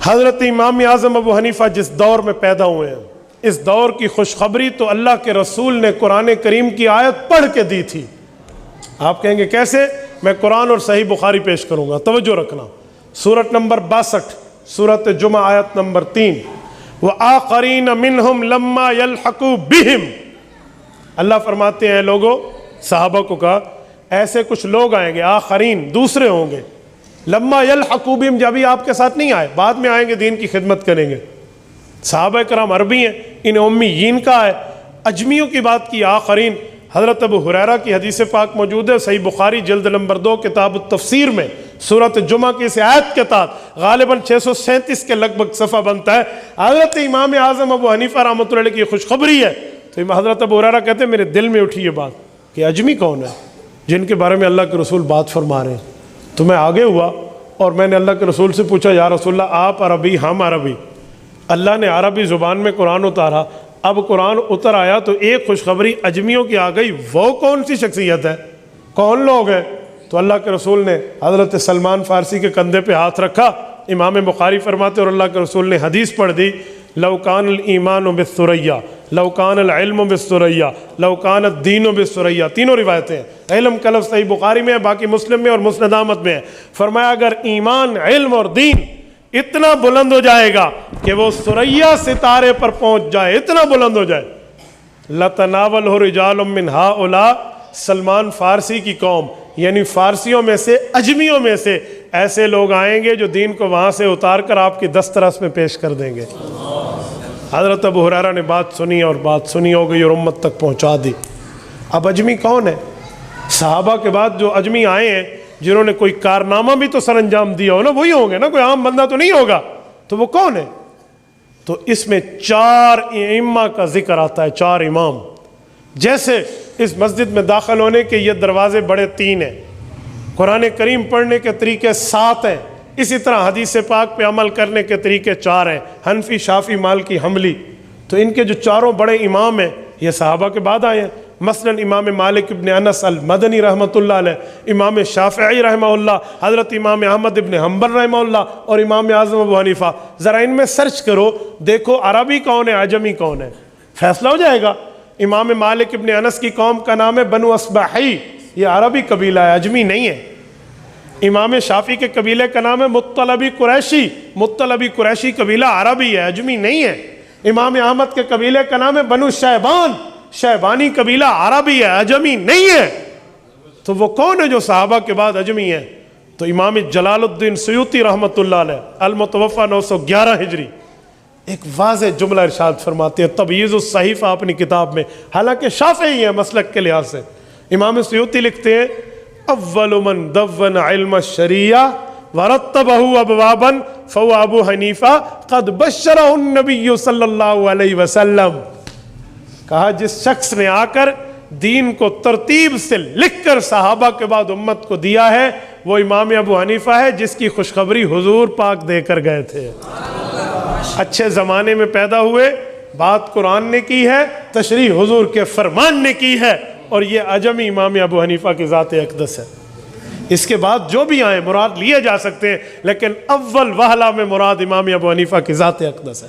حضرت امام اعظم ابو حنیفہ جس دور میں پیدا ہوئے ہیں، اس دور کی خوشخبری تو اللہ کے رسول نے قرآن کریم کی آیت پڑھ کے دی تھی۔ آپ کہیں گے کیسے؟ میں قرآن اور صحیح بخاری پیش کروں گا، توجہ رکھنا۔ سورت نمبر 62، سورت جمعہ، آیت نمبر 3، وَآخَرِينَ مِنْهُمْ لَمَّا يَلْحَقُوا بِهِمْ۔ اللہ فرماتے ہیں لوگوں، صحابہ کو کہا ایسے کچھ لوگ آئیں گے، آخرین دوسرے ہوں گے، لما یلحقوا بہم، جب بھی آپ کے ساتھ نہیں آئے، بعد میں آئیں گے، دین کی خدمت کریں گے۔ صحابہ کرام عربی ہیں، انہیں امیین کہا ہے۔ اجمیوں کی بات کی، آخرین۔ حضرت ابو ہریرہ کی حدیث پاک موجود ہے صحیح بخاری جلد نمبر 2 کتاب التفسیر میں، سورت جمعہ کی اس آیت کے تحت غالباً 637 کے لگ بھگ صفحہ بنتا ہے۔ حضرت امام اعظم ابو حنیفہ رحمۃ اللہ علیہ کی خوشخبری ہے۔ تو حضرت ابو ہریرہ کہتے ہیں میرے دل میں اٹھی یہ بات کہ اجمی کون ہے جن کے بارے میں اللہ کے رسول بات فرما رہے ہیں۔ تو میں آگے ہوا اور میں نے اللہ کے رسول سے پوچھا، یا رسول اللہ آپ عربی ہم عربی، اللہ نے عربی زبان میں قرآن اتارا، اب قرآن اتر آیا تو ایک خوشخبری اجمیوں کی آ گئی، وہ کون سی شخصیت ہے، کون لوگ ہیں؟ تو اللہ کے رسول نے حضرت سلمان فارسی کے کندھے پہ ہاتھ رکھا، امام بخاری فرماتے اور اللہ کے رسول نے حدیث پڑھ دی، لو کان الایمان بالثریا، لو کان العلم بالثریا، لو کان الدین بالثریا۔ تینوں روایتیں ہیں، علم کا لفظ صحیح بخاری میں ہے، باقی مسلم میں اور مسند احمد میں ہے۔ فرمایا اگر ایمان، علم اور دین اتنا بلند ہو جائے گا کہ وہ ثریا ستارے پر پہنچ جائے، اتنا بلند ہو جائے، لتناولہ رجال من ہؤلاء، سلمان فارسی کی قوم یعنی فارسیوں میں سے، اجمیوں میں سے ایسے لوگ آئیں گے جو دین کو وہاں سے اتار کر آپ کی دسترس میں پیش کر دیں گے۔ حضرت ابو ہریرہ نے بات سنی اور بات سنی ہو گئی اور امت تک پہنچا دی۔ اب اجمی کون ہے؟ صحابہ کے بعد جو اجمی آئے ہیں جنہوں نے کوئی کارنامہ بھی تو سر انجام دیا ہو نا، وہی ہوں گے نا، کوئی عام بندہ تو نہیں ہوگا۔ تو وہ کون ہے؟ تو اس میں 4 ائمہ کا ذکر آتا ہے، 4 امام۔ جیسے اس مسجد میں داخل ہونے کے یہ دروازے بڑے 3 ہیں، قرآن کریم پڑھنے کے طریقے 7 ہیں، اسی طرح حدیث پاک پہ عمل کرنے کے طریقے 4 ہیں، حنفی، شافعی، مالکی، حنبلی۔ تو ان کے جو 4 بڑے امام ہیں یہ صحابہ کے بعد آئے ہیں۔ مثلاً امام مالک ابن انس المدنی رحمۃ اللہ علیہ، امام شافعی رحمہ اللہ، حضرت امام احمد ابن حنبل رحمہ اللہ اور امام اعظم ابو حنیفہ۔ ذرا ان میں سرچ کرو، دیکھو عربی کون ہے، عجمی کون ہے، فیصلہ ہو جائے گا۔ امام مالک ابن انس کی قوم کا نام ہے بنو اصبحی، یہ عربی قبیلہ ہے، عجمی نہیں ہے۔ امام شافعی کے قبیلے کا نام ہے مطلبی قریشی، مطلبی قریشی قبیلہ عربی ہے، عجمی نہیں ہے۔ امام احمد کے قبیلے کا نام ہے بنو شیبان، شیبانی قبیلہ عربی ہے، عجمی نہیں ہے۔ تو وہ کون ہے جو صحابہ کے بعد عجمی ہے؟ تو امام جلال الدین سیوطی رحمۃ اللہ علیہ، المتوفی 911 ہجری، ایک واضح جملہ ارشاد فرماتے ہیں تبییض الصحیفہ اپنی کتاب میں، حالانکہ شافعی ہیں مسلک کے لحاظ سے۔ امام سیوطی لکھتے ہیں اول من دون علم الشریعہ ورتبہ ابوابا فهو ابو حنیفہ قد بشرہ النبی صلی اللہ علیہ وسلم۔ کہا جس شخص نے آ کر دین کو ترتیب سے لکھ کر صحابہ کے بعد امت کو دیا ہے وہ امام ابو حنیفہ ہے، جس کی خوشخبری حضور پاک دے کر گئے تھے۔ اچھے زمانے میں پیدا ہوئے، بات قرآن نے کی ہے، تشریح حضور کے فرمان نے کی ہے، اور یہ عجمی امام ابو حنیفہ کی ذات اقدس ہے۔ اس کے بعد جو بھی آئیں مراد لیے جا سکتے ہیں، لیکن اول وہلہ میں مراد امام ابو حنیفہ کی ذات اقدس ہے۔